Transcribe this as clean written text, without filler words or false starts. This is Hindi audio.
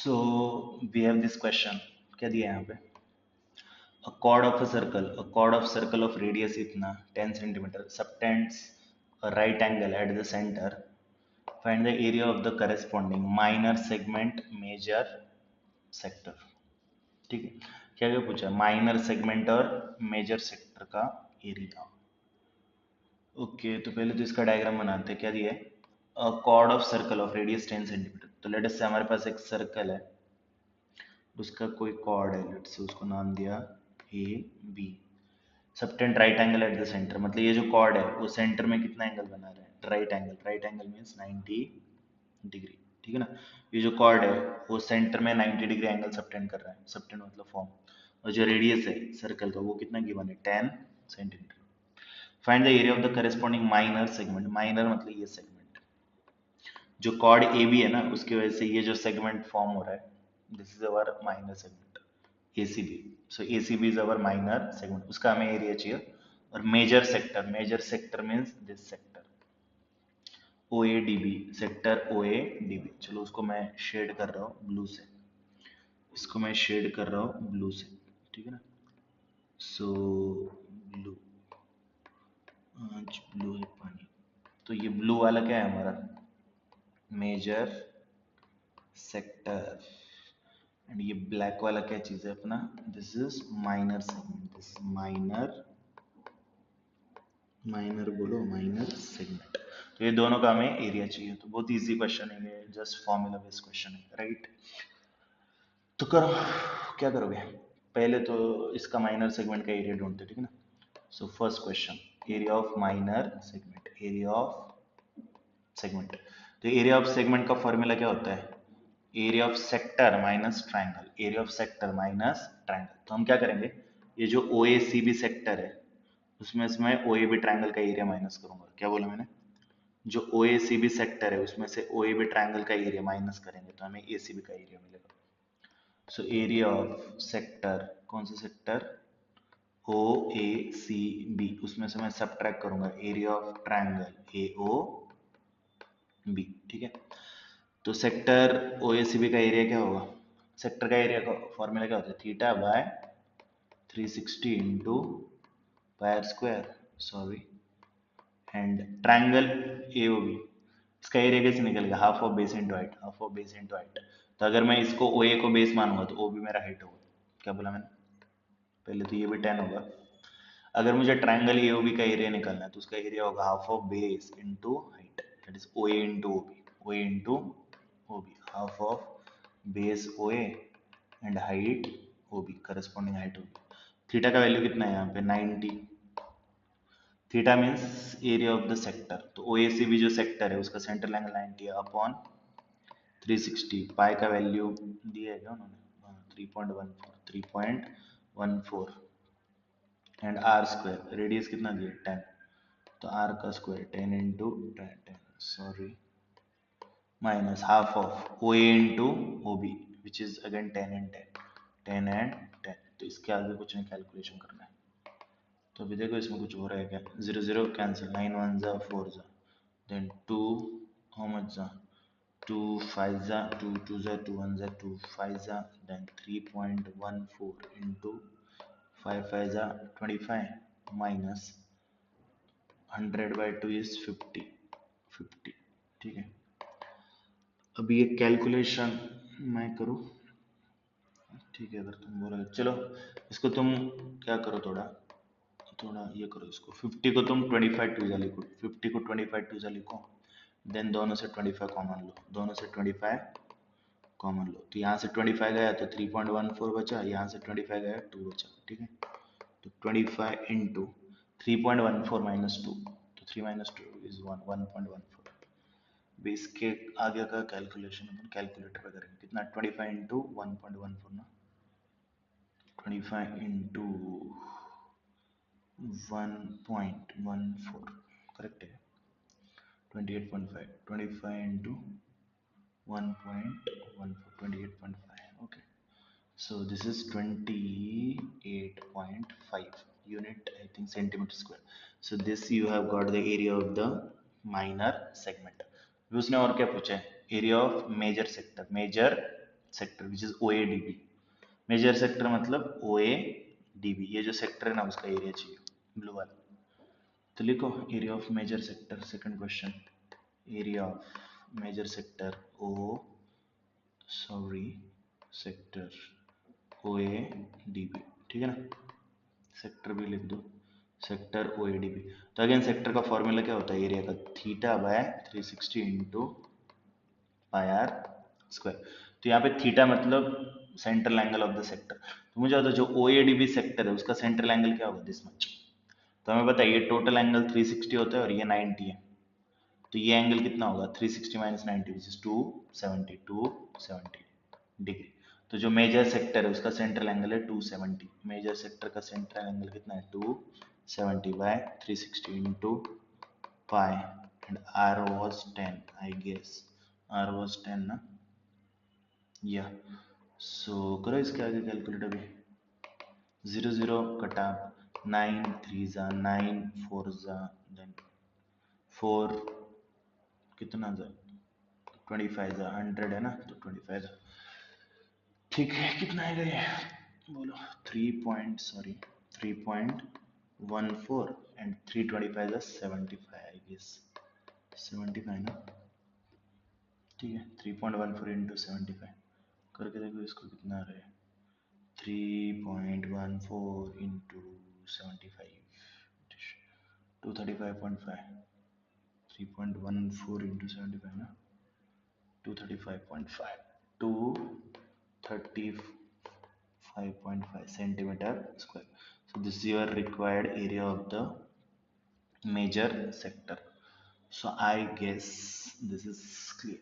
So we have this question. क्या दिया है यहाँ पे? A chord of a circle of radius इतना 10 centimeter subtends a right angle at the center. Find the area of the corresponding minor segment major sector. ठीक है, क्या क्या पूछा? माइनर सेगमेंट और मेजर सेक्टर का एरिया. ओके, तो पहले तो इसका डायग्राम बनाते हैं. क्या दिया है? अ cord of circle of radius 10 centimetre. तो लेट अस से हमारे पास एक सर्कल है, उसका कोई कॉर्ड है, लेट से उसको नाम दिया A B. Subtend right angle at the centre, मतलब ये जो कॉर्ड है वो सेंटर में कितना एंगल बना रहा है? Right angle. Right angle means 90 degree. ठीक है ना. ये जो कॉर्ड है वो सेंटर में 90 डिग्री एंगल सबटेंड कर रहा है. सबटेंड मतलब फॉर्म. और जो रेडियस है सर्कल का वो कितना गिवन है? 10 centimetre. Find the area of the corresponding minor segment. Minor मतलब ये सेगमेंट जो कॉर्ड ए बी है ना, उसकी वजह से ये जो सेगमेंट फॉर्म हो रहा है, this is our minor segment ACB. So ACB is our minor segment. उसका हमें एरिया चाहिए. और major sector means this sector OADB, sector OADB. चलो उसको मैं शेड कर रहा हूँ ब्लू से. इसको मैं शेड कर रहा हूँ ब्लू से. ठीक है ना. सो ब्लू, आज ब्लू है पानी. तो ये ब्लू वाला क्या है हमारा? Major sector. एंड ये ब्लैक वाला क्या चीज है अपना? This is minor segment. This minor बोलो, माइनर सेगमेंट. तो ये दोनों का हमें एरिया चाहिए. तो बहुत इजी क्वेश्चन है ये, जस्ट फॉर्मूला बेस्ड क्वेश्चन है, राइट. तो करो, क्या करोगे? पहले तो इसका माइनर सेगमेंट का एरिया ढूंढते. ठीक है ना. So first question, area of minor segment. Area of segment. तो एरिया ऑफ सेगमेंट का फॉर्मूला क्या होता है? Area of sector minus triangle. Area of sector minus triangle. तो हम क्या करेंगे? ये जो OACB सेक्टर है उसमें से मैं OAB ट्राइंगल का एरिया माइनस करूंगा. क्या बोला मैंने? जो OACB सेक्टर है उसमें से OAB ट्राइंगल का एरिया माइनस करेंगे तो हमें ACB का एरिया मिलेगा. सो एरिया ऑफ सेक्टर, कौन सा सेक्टर? OACB. उसमें से मैं सबट्रैक्ट करूंगा एरिया ऑफ ट्राइंगल AOB. ठीक है. तो सेक्टर OACB का एरिया क्या होगा? सेक्टर का एरिया का फॉर्मूला क्या होता है? Theta by 360 into pi square. Sorry. And triangle AOB, इसका एरिया कैसे निकलेगा? Half of base into height. Half of base into height. तो अगर मैं इसको OA को बेस मानूंगा तो OB मेरा हाइट होगा. क्या बोला मैंने? पहले तो ये भी 10 होगा. अगर मुझे ट्राइंगल AOB का एरिया निकालना है तो उसका एरिया होगा half of base into height. That is OA into OB. OA into OB. Half of base OA and height OB, corresponding height OB. Theta का वैल्यू कितना है यहाँ पे? 90. Theta means area of the sector. तो OACB जो सेक्टर है उसका सेंट्रल एंगल 90 अपॉन 360. पाई का वैल्यू दिया है क्या उन्होंने? 3.14. एंड आर स्क्वायर, रेडियस कितना दिया? 10. तो आर का square 10 into 10, sorry, minus half of OA into OB which is again 10 and 10. 10 and 10. तो इसके आगे कुछ नहीं कैलकुलेशन करना है. तो अभी देखो इसमें कुछ हो रहा है क्या? 0 0 कैंसिल. 9 1 जा 4 जा. Then 2, how much za? 2 5 za, 2 2 za, 2 1 za, 2 5 za. Then 3.14 into 5 5 za 25 minus 100 by 2 is 50. 50. ठीक है. अभी ये कैलकुलेशन मैं करूँ? ठीक है, अगर तुम बोलोगे. चलो इसको तुम क्या करो, थोड़ा ये करो. इसको 50 को तुम 25 टू जा लिखो. 50 को 25 टू जा लिखो. देन दोनों से 25 कॉमन लो. दोनों से 25 कॉमन लो. तो यहाँ से 25 गया तो 3.14 बचा. यहाँ से 25 गया 2 बचा. ठीक है. तो 25 इंटू 3.14 माइनस 2. तो 3 माइनस 2 इज 1.14. बेस के आगे का कैलकुलेशन अपन कैलकुलेटर पे करेंगे. कितना? 25 इंटू 1.14 ना. 25 इंटू 1.14 करेक्ट है. 28.5. 25 into 1.14. 28.5. Okay. So this is 28.5 unit, I think, centimeter square. So this you have got the area of the minor segment. उसने और क्या पूछा है? Area of major sector. Major sector which is OADB। Major sector मतलब OADB, ये जो सेक्टर है ना उसका एरिया चाहिए, ब्लू वाला। तो लिखो area of major sector, second question, area of major sector sector OADB, ठीक है ना। सेक्टर भी लिख दो, सेक्टर OADB। तो अगेन सेक्टर का फॉर्मूला क्या होता है, एरिया का theta by 360 into pi r square. तो यहाँ पे थीटा मतलब central angle of the sector. तो मुझे बता जो OADB सेक्टर है उसका सेंट्रल एंगल क्या होगा, दिस मच। तो हमें पता है ये टोटल एंगल 360 होता है और ये 90 है। तो ये एंगल कितना होगा, 360 माइनस 90 विच इज 270 डिग्री। तो जो मेजर सेक्टर है उसका सेंट्रल एंगल है 270। मेजर सेक्टर का सेंट्रल एंगल कितना है, 270 by 360 into pi, and r was 10, I guess r was 10 ना, या सो करो इसके आगे कैलकुलेट। अभी 0 0 कटा, 9 3 जा 9, 4 जा देन 4 कितना जा 25 जा 100 है ना, तो 25 जा, ठीक है। कितना आएगा ये बोलो, 3.14 एंड 325 जा 75, आई गेस 75 ना, ठीक है। 3.14 इंटू 75 करके देखो इसको कितना आ रहा है, 3.14 इंटू 75, 235.5, 3.14 इंटू 75 ना, 235.5, 235.5 centimeter square. So this is your required area of the major sector. So I guess this is clear.